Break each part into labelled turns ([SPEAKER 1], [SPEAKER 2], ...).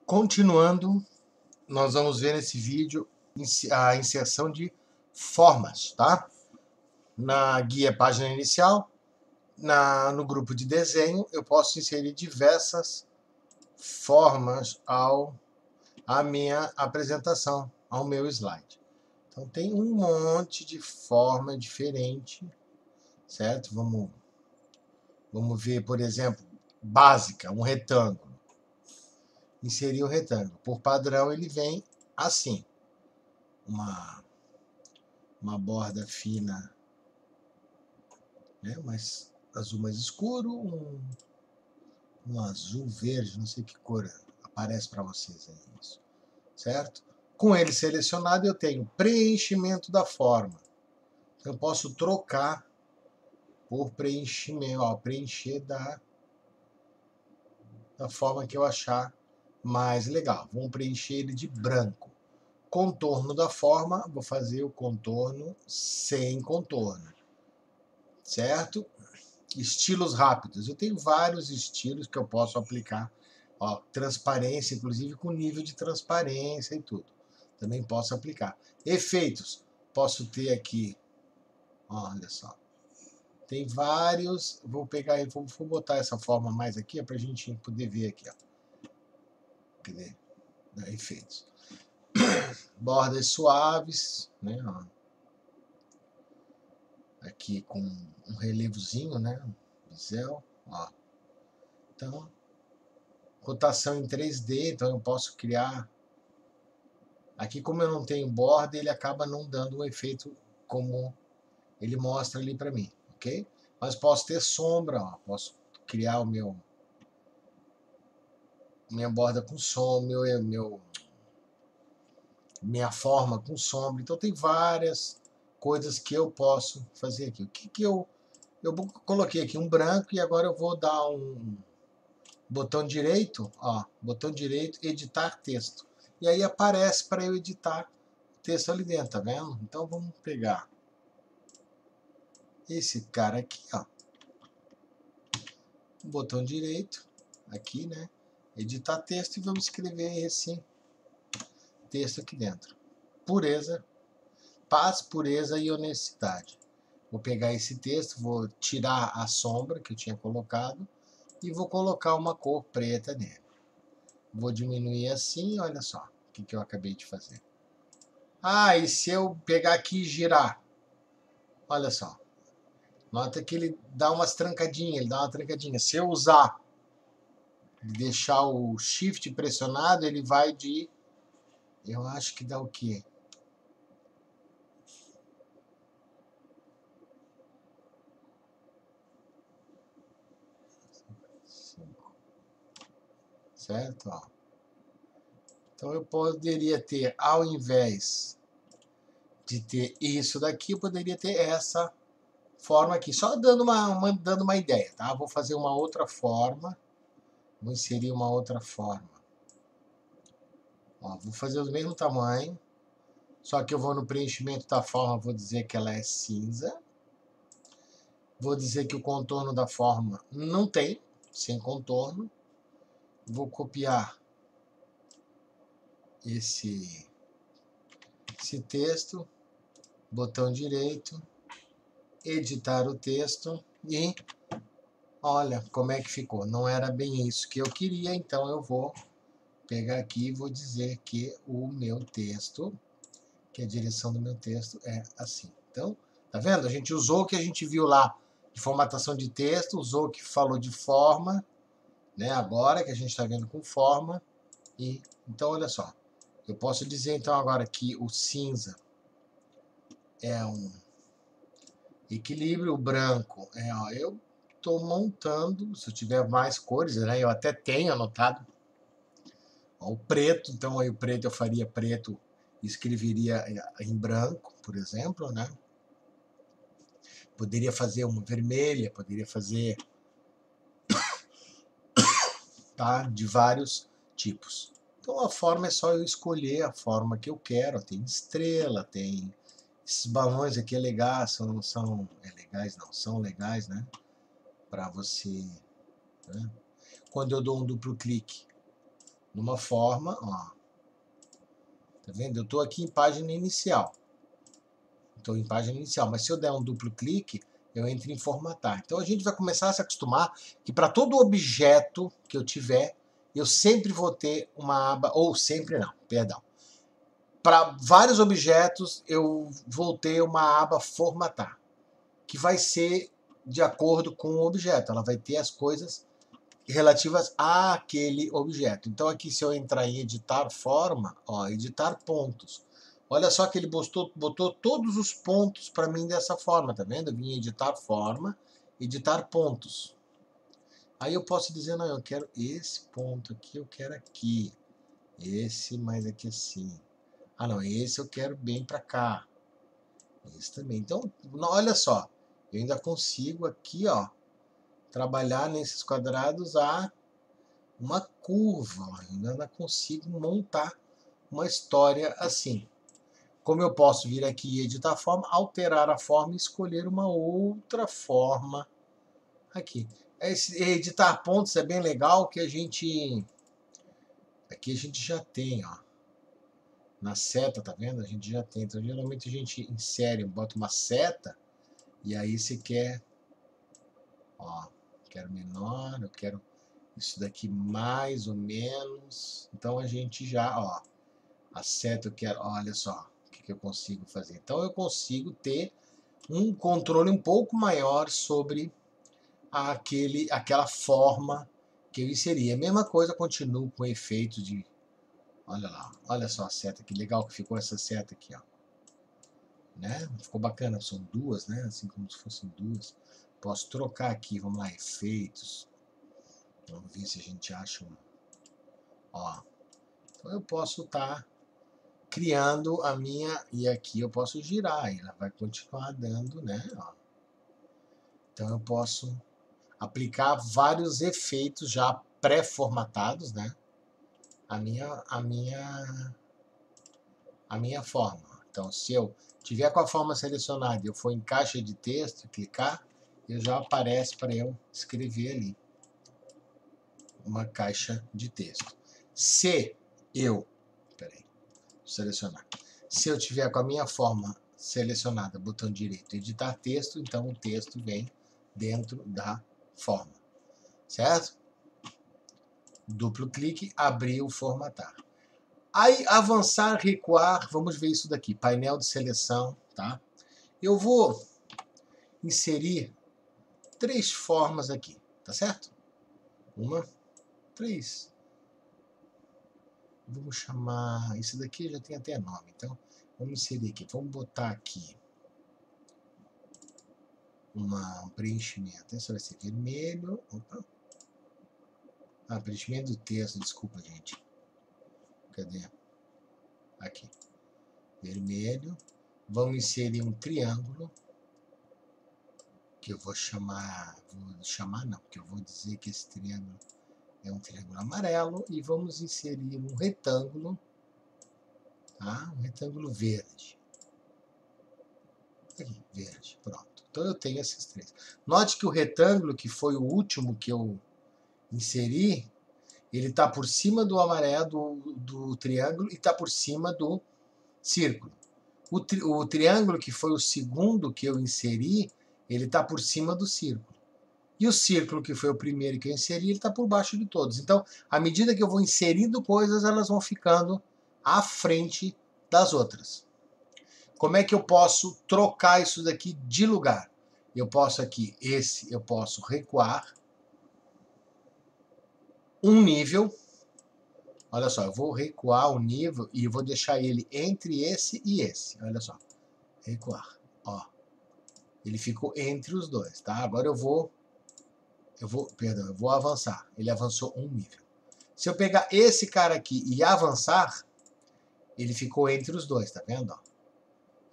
[SPEAKER 1] Continuando, nós vamos ver nesse vídeo a inserção de formas, tá? Na guia página inicial, no grupo de desenho, eu posso inserir diversas formas à minha apresentação, ao meu slide. Então tem um monte de forma diferente, certo? Vamos ver, por exemplo, básica, um retângulo. Inserir o retângulo. Por padrão, ele vem assim. Uma borda fina, né? Mas azul mais escuro, um azul verde, não sei que cor aparece para vocês aí, isso, certo? Com ele selecionado, eu tenho preenchimento da forma. Então, eu posso trocar por preenchimento, ó, preencher da forma que eu achar mais legal. Vamos preencher ele de branco. Contorno da forma, vou fazer o contorno sem contorno, certo? Estilos rápidos. Eu tenho vários estilos que eu posso aplicar. Ó, transparência, inclusive com nível de transparência e tudo. Também posso aplicar. Efeitos. Posso ter aqui, olha só. Tem vários. Vou pegar e vou botar essa forma mais aqui para a gente poder ver aqui. Ó. Cadê? Efeitos. Bordas suaves, né? Ó. Aqui com um relevozinho, né? Bisel, ó. Então, rotação em 3D, então eu posso criar. Aqui, como eu não tenho borda, ele acaba não dando um efeito como ele mostra ali para mim, ok? Mas posso ter sombra, ó. Posso criar minha borda com sombra, minha forma com sombra. Então tem várias coisas que eu posso fazer aqui. O que eu coloquei aqui um branco e agora eu vou dar um botão direito, ó, botão direito, editar texto. E aí aparece para eu editar o texto ali dentro, tá vendo? Então vamos pegar esse cara aqui, ó. Botão direito, aqui, né? Editar texto e vamos escrever esse texto aqui dentro. Pureza, paz, pureza e honestidade. Vou pegar esse texto, vou tirar a sombra que eu tinha colocado e vou colocar uma cor preta nele. Vou diminuir assim, olha só o que eu acabei de fazer. Ah, e se eu pegar aqui e girar? Olha só. Nota que ele dá umas trancadinhas, ele dá uma trancadinha. Se eu usar, deixar o Shift pressionado, ele vai de... Eu acho que dá o quê? Certo? Ó. Então eu poderia ter, ao invés de ter isso daqui, eu poderia ter essa forma aqui. Só dando uma ideia, tá? Vou fazer uma outra forma. Vou inserir uma outra forma. Ó, vou fazer do mesmo tamanho. Só que eu vou no preenchimento da forma, vou dizer que ela é cinza. Vou dizer que o contorno da forma não tem, sem contorno. Vou copiar esse texto, botão direito, editar o texto e olha como é que ficou. Não era bem isso que eu queria, então eu vou pegar aqui e vou dizer que o meu texto, que a direção do meu texto é assim. Então, tá vendo? A gente usou o que a gente viu lá de formatação de texto, usou o que falou de forma, né? Agora que a gente está vendo com forma. E então, olha só. Eu posso dizer então agora que o cinza é um equilíbrio, o branco é, ó, eu estou montando, se eu tiver mais cores, né? Eu até tenho anotado. Ó, o preto, então aí o preto eu faria preto e escreveria em branco, por exemplo, né? Poderia fazer uma vermelha, poderia fazer, tá? De vários tipos. Então a forma é só eu escolher a forma que eu quero. Tem estrela, tem esses balões aqui é legais, são legais, né? Para você, né? Quando eu dou um duplo clique, numa forma, ó. Tá vendo? Eu estou aqui em página inicial. Estou em página inicial, mas se eu der um duplo clique, eu entro em formatar. Então a gente vai começar a se acostumar que para todo objeto que eu tiver, eu sempre vou ter uma aba, ou sempre não, perdão. Para vários objetos, eu vou ter uma aba formatar, que vai ser de acordo com o objeto. Ela vai ter as coisas relativas àquele objeto. Então aqui, se eu entrar em editar forma, ó, editar pontos. Olha só que ele botou todos os pontos para mim dessa forma, tá vendo? Eu vim em editar forma, editar pontos. Aí eu posso dizer, não, eu quero esse ponto aqui, eu quero aqui. Esse mais aqui assim. Ah, não, esse eu quero bem para cá. Esse também. Então, olha só, eu ainda consigo aqui, ó, trabalhar nesses quadrados a uma curva. Eu ainda consigo montar uma história assim. Como eu posso vir aqui e editar a forma, alterar a forma e escolher uma outra forma aqui. Editar pontos é bem legal, que a gente... Aqui a gente já tem, ó. Na seta, tá vendo? A gente já tem. Então, geralmente a gente insere, bota uma seta, e aí você quer... Ó, quero menor, eu quero isso daqui mais ou menos. Então a gente já, ó, a seta eu quero, olha só o que eu consigo fazer. Então eu consigo ter um controle um pouco maior sobre aquela forma que eu inseri. A mesma coisa, continuo com efeito de, olha lá, olha só a seta, que legal que ficou essa seta aqui, ó. Né? Ficou bacana, são duas, né? Assim como se fossem duas. Posso trocar aqui, vamos lá, efeitos. Vamos ver se a gente acha um. Ó, então eu posso estar criando a minha, e aqui eu posso girar, e ela vai continuar dando, né? Ó. Então eu posso aplicar vários efeitos já pré-formatados, né? A minha forma. Então, se eu tiver com a forma selecionada e eu for em caixa de texto, clicar, eu já aparece para eu escrever ali uma caixa de texto. Se eu, peraí, selecionar. Se eu tiver com a minha forma selecionada, botão direito, editar texto, então o texto vem dentro da forma, certo? Duplo clique, abrir o formatar. Aí, avançar, recuar, vamos ver isso daqui, painel de seleção, tá? Eu vou inserir 3 formas aqui, tá certo? 3. Vamos chamar, isso daqui já tem até nome, então vamos inserir aqui, vamos botar aqui um preenchimento, esse vai ser vermelho, opa. Ah, preenchimento do texto, desculpa, gente. Cadê? Aqui. Vermelho. Vamos inserir um triângulo, que eu vou chamar não, porque eu vou dizer que esse triângulo é um triângulo amarelo, e vamos inserir um retângulo, tá? Um retângulo verde. Aqui, verde, pronto. Então eu tenho esses 3. Note que o retângulo, que foi o último que eu inseri, ele está por cima do amarelo, do triângulo, e está por cima do círculo. O triângulo, que foi o segundo que eu inseri, ele está por cima do círculo. E o círculo, que foi o primeiro que eu inseri, ele está por baixo de todos. Então, à medida que eu vou inserindo coisas, elas vão ficando à frente das outras. Como é que eu posso trocar isso daqui de lugar? Eu posso aqui, eu posso recuar um nível. Olha só, eu vou recuar o nível e vou deixar ele entre esse e esse. Olha só, recuar. Ó, ele ficou entre os dois, tá? Agora eu vou avançar. Ele avançou um nível. Se eu pegar esse cara aqui e avançar, ele ficou entre os dois, tá vendo? Ó,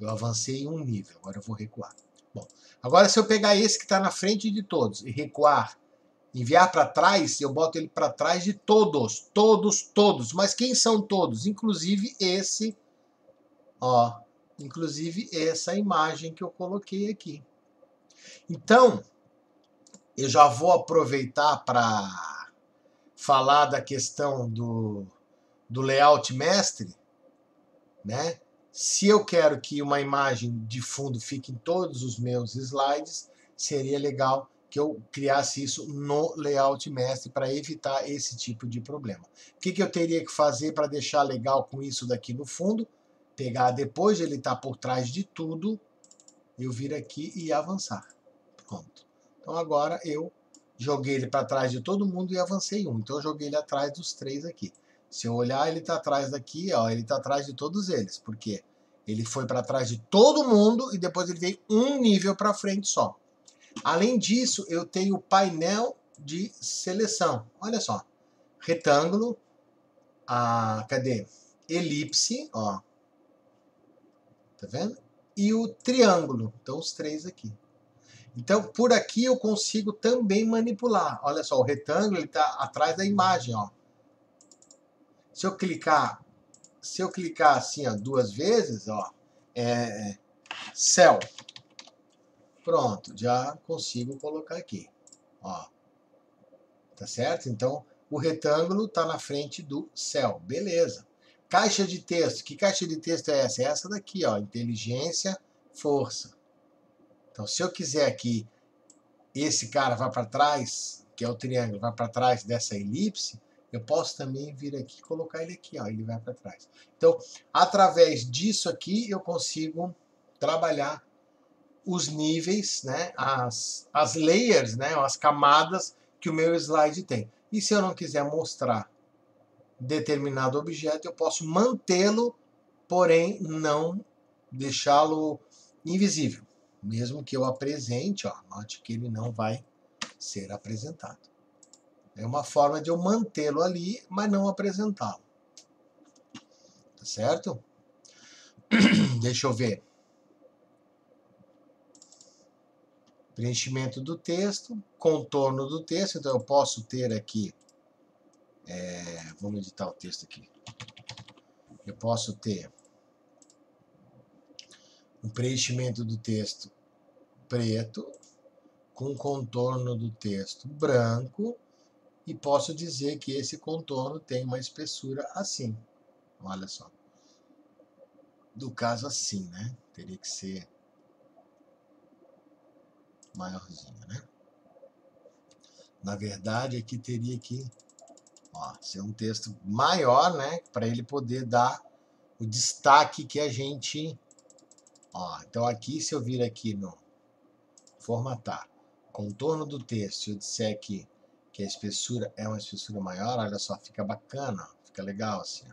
[SPEAKER 1] eu avancei um nível, agora eu vou recuar. Bom, agora se eu pegar esse que está na frente de todos e recuar, enviar para trás, eu boto ele para trás de todos, todos. Mas quem são todos? Inclusive esse, ó, inclusive essa imagem que eu coloquei aqui. Então, eu já vou aproveitar para falar da questão do layout mestre, né? Se eu quero que uma imagem de fundo fique em todos os meus slides, seria legal que eu criasse isso no layout mestre para evitar esse tipo de problema. O que eu teria que fazer para deixar legal com isso daqui no fundo? Pegar depois de ele estar por trás de tudo, eu vir aqui e avançar. Pronto. Então agora eu joguei ele para trás de todo mundo e avancei um. Então eu joguei ele atrás dos 3 aqui. Se eu olhar, ele está atrás daqui, ó, ele está atrás de todos eles, porque ele foi para trás de todo mundo e depois ele veio um nível para frente só. Além disso, eu tenho o painel de seleção. Olha só, retângulo, cadê? Elipse, ó, tá vendo? E o triângulo, então os 3 aqui. Então, por aqui eu consigo também manipular. Olha só, o retângulo está atrás da imagem, ó. Se eu clicar assim, ó, 2 vezes, ó, céu. Pronto, já consigo colocar aqui, ó. Tá certo? Então, o retângulo está na frente do céu. Beleza. Caixa de texto. Que caixa de texto é essa? É essa daqui, ó, inteligência, força. Então, se eu quiser aqui, esse cara vai para trás, que é o triângulo, vai para trás dessa elipse, eu posso também vir aqui e colocar ele aqui, ó, ele vai para trás. Então, através disso aqui, eu consigo trabalhar os níveis, né, as layers, né, as camadas que o meu slide tem. E se eu não quiser mostrar determinado objeto, eu posso mantê-lo, porém não deixá-lo invisível. Mesmo que eu apresente, ó, note que ele não vai ser apresentado. É uma forma de eu mantê-lo ali, mas não apresentá-lo. Tá certo? Deixa eu ver. Preenchimento do texto, contorno do texto. Então eu posso ter aqui, vamos editar o texto aqui. Eu posso ter um preenchimento do texto preto, com contorno do texto branco, e posso dizer que esse contorno tem uma espessura assim. Olha só. Do caso assim, né? Teria que ser maiorzinho, né? Na verdade, aqui teria que, ó, ser um texto maior, né? Para ele poder dar o destaque que a gente... Ó, então aqui, se eu vir aqui no formatar, contorno do texto, eu disser aqui que a espessura é uma espessura maior, olha só, fica bacana, fica legal assim.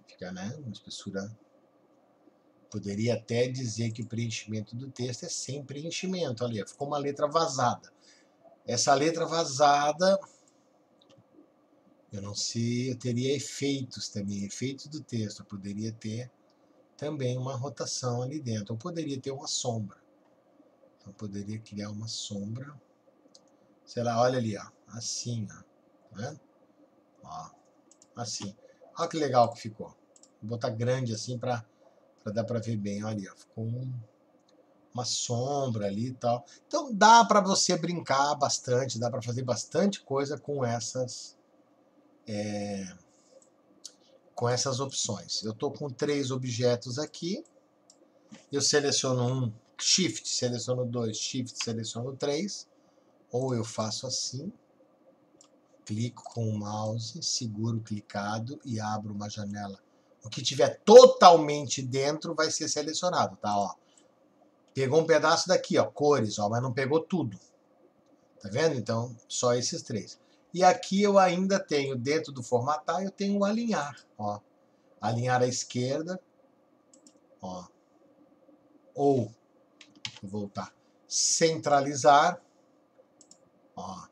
[SPEAKER 1] Fica, né, uma espessura... Poderia até dizer que o preenchimento do texto é sem preenchimento ali, ficou uma letra vazada. Essa letra vazada, eu não sei, eu teria efeitos também, efeitos do texto, eu poderia ter também uma rotação ali dentro, ou poderia ter uma sombra. Então, poderia criar uma sombra, sei lá, olha ali, ó, assim, ó, tá vendo? Ó, assim. Olha que legal que ficou. Vou botar grande assim para dar para ver bem, olha ali, ó, ficou uma sombra ali e tal. Então, dá para você brincar bastante, dá para fazer bastante coisa com essas... com essas opções. Eu estou com 3 objetos aqui, eu seleciono um, Shift, seleciono 2, Shift, seleciono 3, ou eu faço assim, clico com o mouse, seguro clicado e abro uma janela. O que tiver totalmente dentro vai ser selecionado, tá? Ó, pegou um pedaço daqui, ó, cores, ó, mas não pegou tudo. Tá vendo? Então, só esses 3. E aqui eu ainda tenho, dentro do formatar, eu tenho o alinhar, ó. Alinhar à esquerda, ó. Ou, vou voltar, centralizar, ó.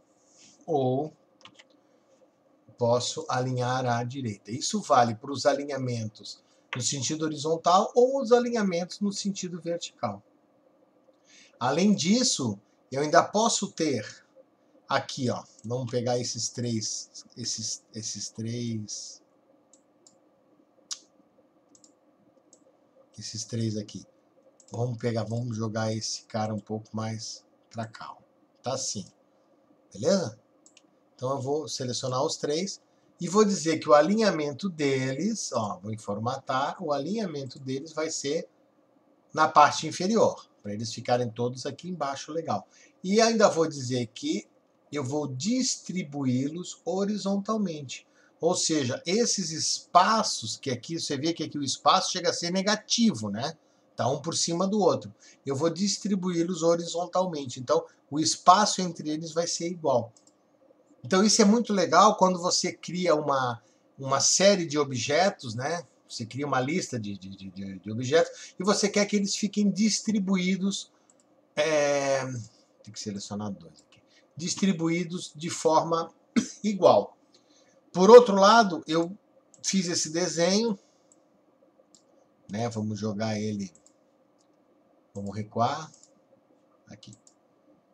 [SPEAKER 1] Ou posso alinhar à direita. Isso vale para os alinhamentos no sentido horizontal ou os alinhamentos no sentido vertical. Além disso, eu ainda posso ter aqui, ó, vamos pegar esses 3 aqui. Vamos jogar esse cara um pouco mais para cá, ó. Tá assim, beleza? Então eu vou selecionar os três e vou dizer que o alinhamento deles, ó, vou formatar, o alinhamento deles vai ser na parte inferior, para eles ficarem todos aqui embaixo, legal. E ainda vou dizer que eu vou distribuí-los horizontalmente. Ou seja, esses espaços, que aqui você vê que aqui o espaço chega a ser negativo, né? Tá um por cima do outro. Eu vou distribuí-los horizontalmente. Então, o espaço entre eles vai ser igual. Então, isso é muito legal quando você cria uma série de objetos, né? Você cria uma lista de objetos e você quer que eles fiquem distribuídos. Tem que selecionar dois aqui. Distribuídos de forma igual. Por outro lado, eu fiz esse desenho, né? Vamos jogar ele, vamos recuar aqui.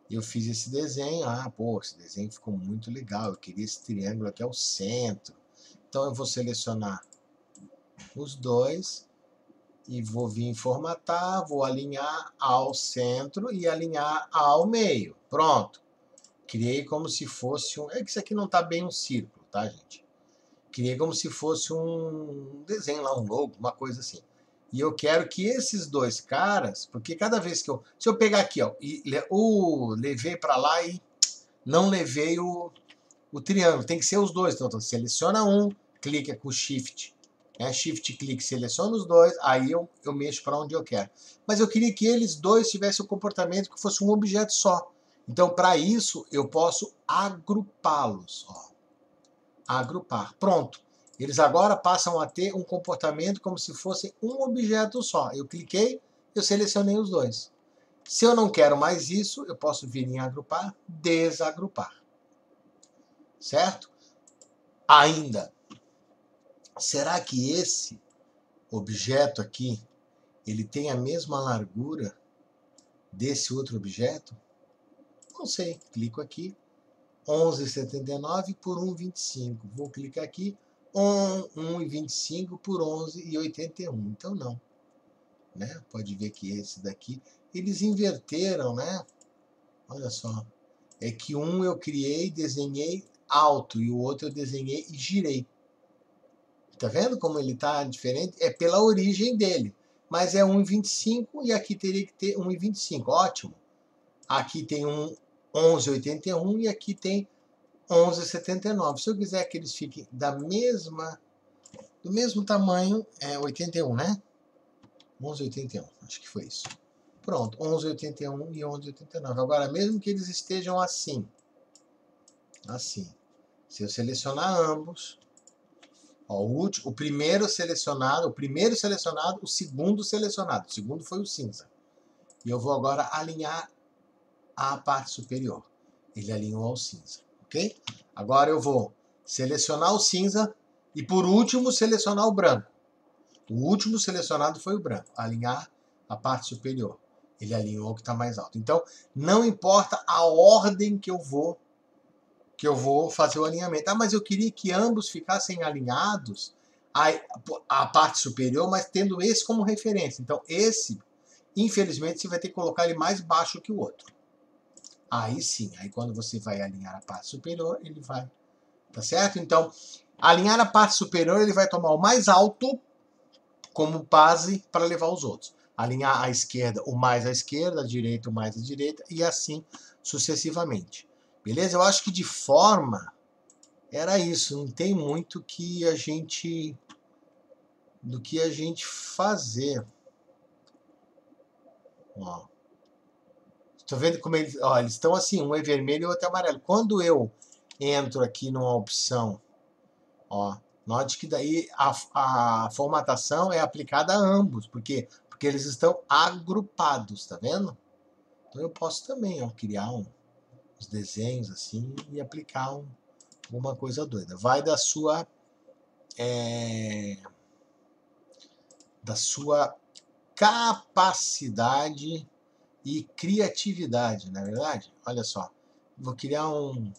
[SPEAKER 1] Eu fiz esse desenho, pô, esse desenho ficou muito legal, eu queria esse triângulo aqui ao centro. Então eu vou selecionar os dois e vou vir formatar, vou alinhar ao centro e alinhar ao meio. Pronto. Criei como se fosse um... É que isso aqui não está bem um círculo, tá, gente? Criei como se fosse um desenho lá, um logo, uma coisa assim. E eu quero que esses dois caras, porque cada vez que eu... Se eu pegar aqui, ó, e levei para lá e não levei o triângulo, tem que ser os dois. Então, seleciona um, clica com Shift, Shift clique, seleciona os dois, aí eu mexo para onde eu quero. Mas eu queria que eles dois tivessem o comportamento que fosse um objeto só. Então, para isso, eu posso agrupá-los. Agrupar. Pronto. Eles agora passam a ter um comportamento como se fosse um objeto só. Eu cliquei, eu selecionei os dois. Se eu não quero mais isso, eu posso vir em agrupar, desagrupar. Certo? Ainda, será que esse objeto aqui, ele tem a mesma largura desse outro objeto? Não sei. Clico aqui, 11,79 por 1,25. Vou clicar aqui, 1,25 por 11,81. Então não. Né? Pode ver que esse daqui, eles inverteram, né? Olha só. É que um eu criei, desenhei alto e o outro eu desenhei e girei. Tá vendo como ele tá diferente? É pela origem dele. Mas é 1,25 e aqui teria que ter 1,25. Ótimo. Aqui tem 11,81 e aqui tem 11,79. Se eu quiser que eles fiquem do mesmo tamanho, é 81, né? 11,81, acho que foi isso. Pronto, 11,81 e 11,89. Agora, mesmo que eles estejam assim, se eu selecionar ambos, ó, o primeiro selecionado, o segundo selecionado. O segundo foi o cinza. E eu vou agora alinhar a parte superior. Ele alinhou ao cinza, ok? Agora eu vou selecionar o cinza e, por último, selecionar o branco. O último selecionado foi o branco. Alinhar a parte superior. Ele alinhou o que está mais alto. Então, não importa a ordem que eu vou fazer o alinhamento. Mas eu queria que ambos ficassem alinhados a parte superior, mas tendo esse como referência. Então, esse, infelizmente, você vai ter que colocar ele mais baixo que o outro. Aí sim, aí quando você vai alinhar a parte superior, ele vai, tá certo? Então, alinhar a parte superior, ele vai tomar o mais alto como base para levar os outros. Alinhar à esquerda, o mais à esquerda, à direita, o mais à direita, e assim sucessivamente. Beleza? Eu acho que de forma era isso, não tem muito do que a gente fazer. Ó. Estou vendo como eles estão assim, um é vermelho e o outro é amarelo. Quando eu entro aqui numa opção, note que daí a formatação é aplicada a ambos, porque eles estão agrupados, tá vendo? Então eu posso também criar uns desenhos assim e aplicar alguma coisa doida. Vai da sua capacidade e criatividade, não é verdade? Olha só, vou criar um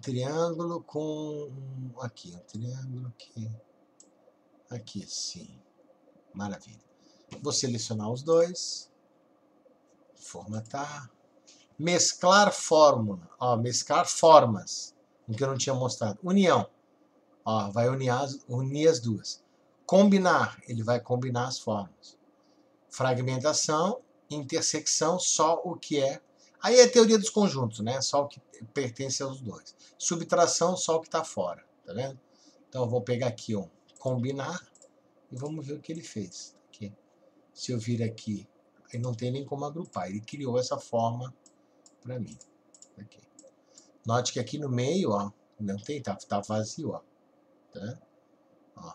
[SPEAKER 1] triângulo com aqui, um triângulo aqui, sim, maravilha. Vou selecionar os dois, formatar, mesclar fórmula, mesclar formas. o que eu não tinha mostrado. União, ó, vai unir as duas. Combinar, ele vai combinar as formas. Fragmentação, intersecção, só o que é. Aí é a teoria dos conjuntos, né? Só o que pertence aos dois. Subtração, só o que está fora, tá vendo? Então eu vou pegar aqui, ó, combinar, e vamos ver o que ele fez. Aqui. Se eu vir aqui, ele não tem nem como agrupar, ele criou essa forma para mim. Aqui. Note que aqui no meio, ó, não tem, tá vazio, ó. Tá? Ó,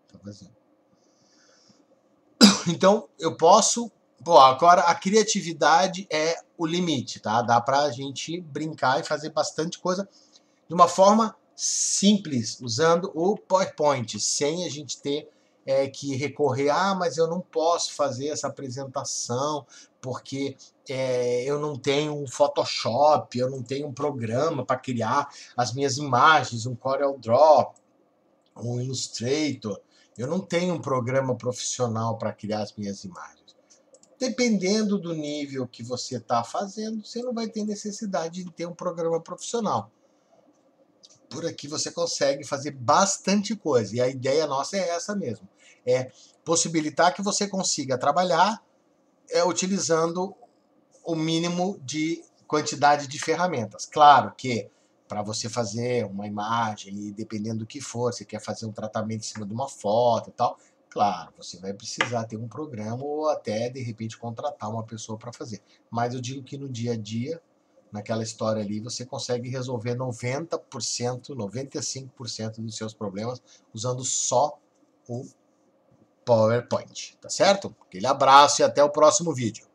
[SPEAKER 1] tá vazio. Então, eu posso... Pô, agora a criatividade é o limite, tá? Dá pra gente brincar e fazer bastante coisa de uma forma simples, usando o PowerPoint, sem a gente ter que recorrer, mas eu não posso fazer essa apresentação porque eu não tenho um Photoshop, eu não tenho um programa para criar as minhas imagens, um CorelDRAW, um Illustrator, eu não tenho um programa profissional para criar as minhas imagens. Dependendo do nível que você está fazendo, você não vai ter necessidade de ter um programa profissional. Por aqui você consegue fazer bastante coisa. E a ideia nossa é essa mesmo. É possibilitar que você consiga trabalhar utilizando o mínimo de quantidade de ferramentas. Claro que para você fazer uma imagem, e dependendo do que for, você quer fazer um tratamento em cima de uma foto e tal, claro, você vai precisar ter um programa ou até, de repente, contratar uma pessoa para fazer. Mas eu digo que no dia a dia, naquela história ali, você consegue resolver 90%, 95% dos seus problemas usando só o PowerPoint, tá certo? Aquele abraço e até o próximo vídeo.